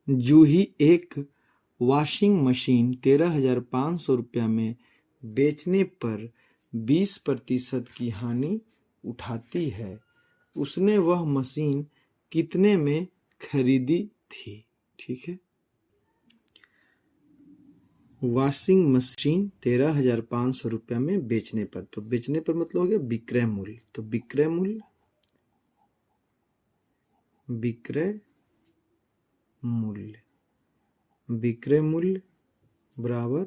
जूही एक washing machine 13,500 रुपया में बेचने पर 20% की हानि उठाती है। उसने वह मशीन कितने में खरीदी थी? ठीक है, वॉशिंग मशीन 13,500 रुपया में बेचने पर, तो बेचने पर मतलब हो गया विक्रय मूल्य। तो विक्रय मूल्य बराबर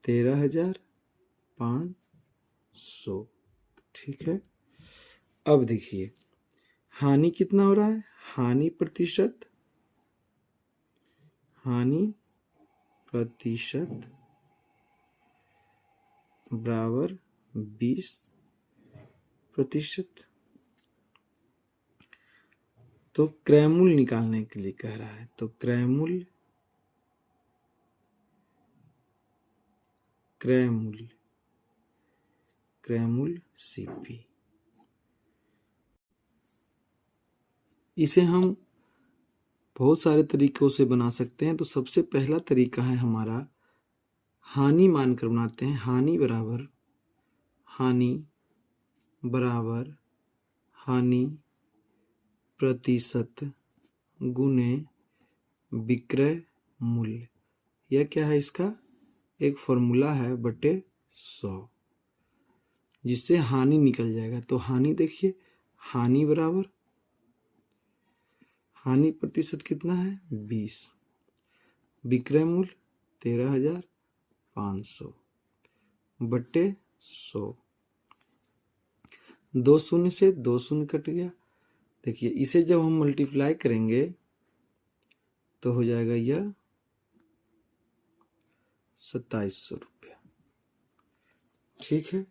13,500। ठीक है, अब देखिए हानि कितना हो रहा है। हानि प्रतिशत बराबर 20%। तो क्रय मूल्य निकालने के लिए कह रहा है, तो क्रय मूल्य सीपी। इसे हम बहुत सारे तरीकों से बना सकते हैं। तो सबसे पहला तरीका है हमारा, हानि मानकर बनाते हैं। हानि हानि प्रतिशत गुने विक्रय मूल्य। यह क्या है? इसका एक फॉर्मूला है बटे 100, जिससे हानि निकल जाएगा। तो हानि देखिए, हानि प्रतिशत कितना है? 20, विक्रय मूल्य 13,500 बटे 100। 2 शून्य से 2 शून्य कट गया। देखिए इसे जब हम मल्टीप्लाई करेंगे तो हो जाएगा यह 2700 रुपया। ठीक है,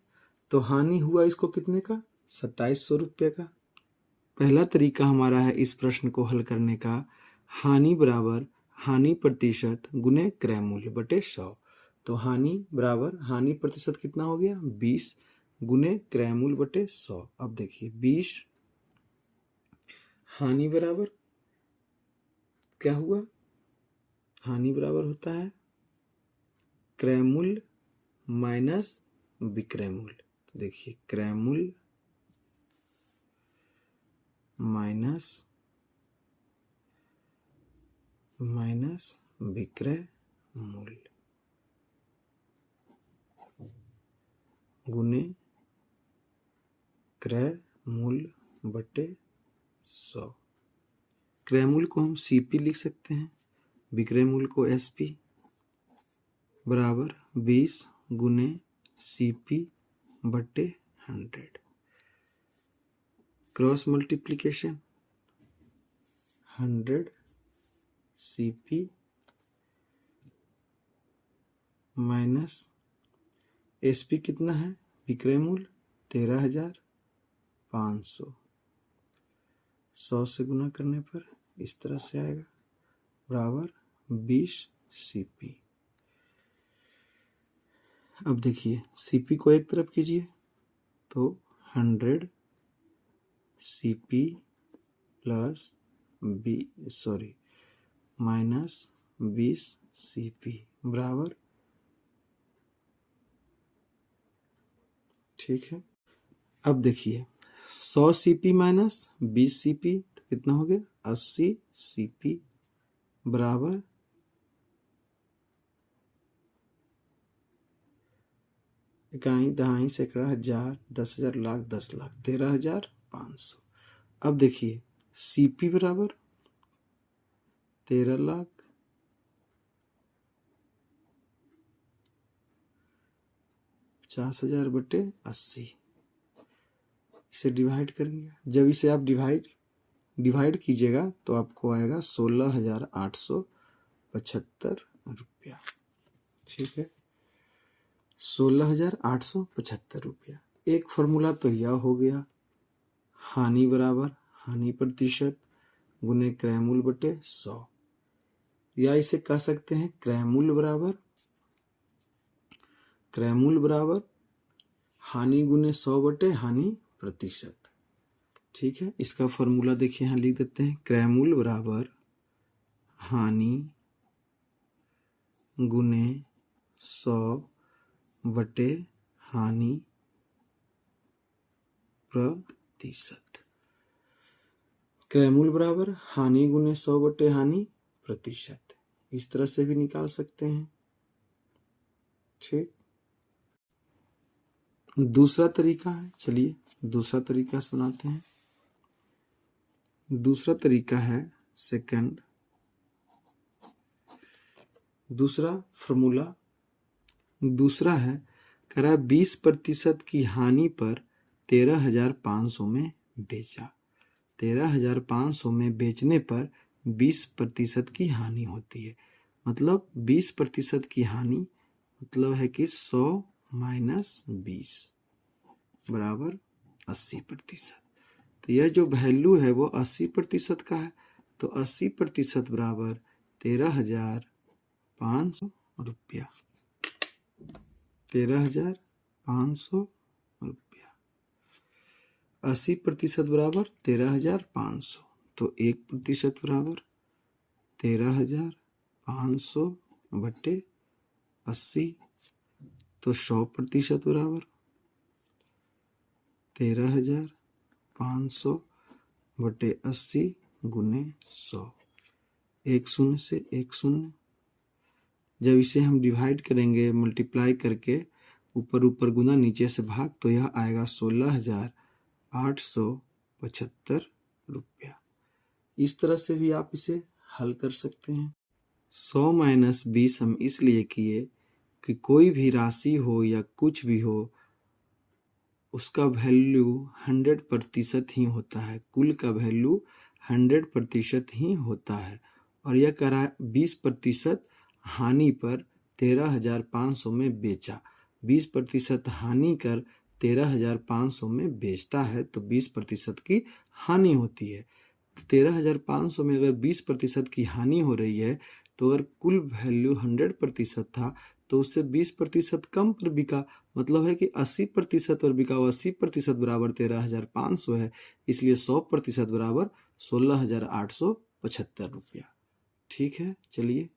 तो हानि हुआ इसको कितने का? 2700 रुपये का। पहला तरीका हमारा है इस प्रश्न को हल करने का, हानि बराबर हानि प्रतिशत गुने क्रय मूल्य बटे 100। तो हानि प्रतिशत कितना हो गया? 20 गुने क्रय मूल्य बटे 100। अब देखिए 20 हानि बराबर क्या हुआ? हानि बराबर होता है क्रय मूल्य माइनस विक्रय मूल्य। देखिए क्रय मूल्य माइनस विक्रय मूल्य गुने क्रय मूल्य बटे 100। क्रय मूल्य को हम सीपी लिख सकते हैं, विक्रय मूल्य को एसपी बराबर 20 गुने सीपी बटे 100। Cross multiplication 100 CP minus SP कितना है? विक्रय मूल्य 13,500, 100 से गुना करने पर इस तरह से आएगा बराबर 20 सीपी। अब देखिए सीपी को एक तरफ कीजिए तो 100 सीपी प्लस माइनस 20 सीपी बराबर, ठीक है। अब देखिए 100 सीपी माइनस 20 सीपी तो कितना हो गया? 80 सीपी बराबर इकाई दहाई सैकड़ा हजार 10,000 लाख 10 लाख 13,500। अब देखिए सीपी बराबर 13 लाख 50,000 बटे 80। इसे डिवाइड करेंगे, जब इसे आप डिवाइड कीजिएगा तो आपको आएगा 16,875 रुपया। ठीक है, 16,875 रुपया। एक फॉर्मूला तो यह हो गया, हानि बराबर हानि प्रतिशत गुने क्रय मूल्य बटे 100, या इसे कह सकते हैं क्रय मूल्य बराबर हानि गुने 100 बटे हानि प्रतिशत। ठीक है, इसका फॉर्मूला देखिए यहाँ लिख देते हैं, क्रय मूल्य बराबर हानि गुने 100 बटे हानि प्रतिशत। क्रय मूल्य बराबर हानि गुने 100 बटे हानि प्रतिशत। इस तरह से भी निकाल सकते हैं। ठीक, दूसरा तरीका है, चलिए दूसरा तरीका सुनाते हैं। दूसरा तरीका है सेकंड, दूसरा फॉर्मूला दूसरा है, कह रहा है 20% की हानि पर 13,500 में बेचा। 13,500 में बेचने पर 20% की हानि होती है। मतलब 20% की हानि मतलब है कि 100 माइनस 20 बराबर 80%। तो यह जो वैल्यू है वो 80% का है। तो 80% बराबर 13,500 रुपया। 13,500 रुपया। 80% बराबर 13,500। तो 1% बराबर 13,500 बटे 80। तो 100% बराबर 13,500 बटे 80 गुने 100। 1 शून्य से 1 शून्य। जब इसे हम डिवाइड करेंगे मल्टीप्लाई करके, ऊपर ऊपर गुना नीचे से भाग, तो यह आएगा 16,875 रुपया। इस तरह से भी आप इसे हल कर सकते हैं। 100 माइनस 20 हम इसलिए किए कि कोई भी राशि हो या कुछ भी हो, उसका वैल्यू 100% ही होता है। कुल का वैल्यू 100% ही होता है। और यह कह रहा है 20% हानि पर 13,500 में बेचा। 20% हानि कर 13,500 में बेचता है तो 20% की हानि होती है। 13,500 में अगर 20% की हानि हो रही है तो अगर कुल वैल्यू 100% था तो उससे 20% कम पर बिका। मतलब है कि 80% पर बिका। 80% बराबर 13,500 है, इसलिए 100% बराबर 16,875 रुपया। ठीक है, चलिए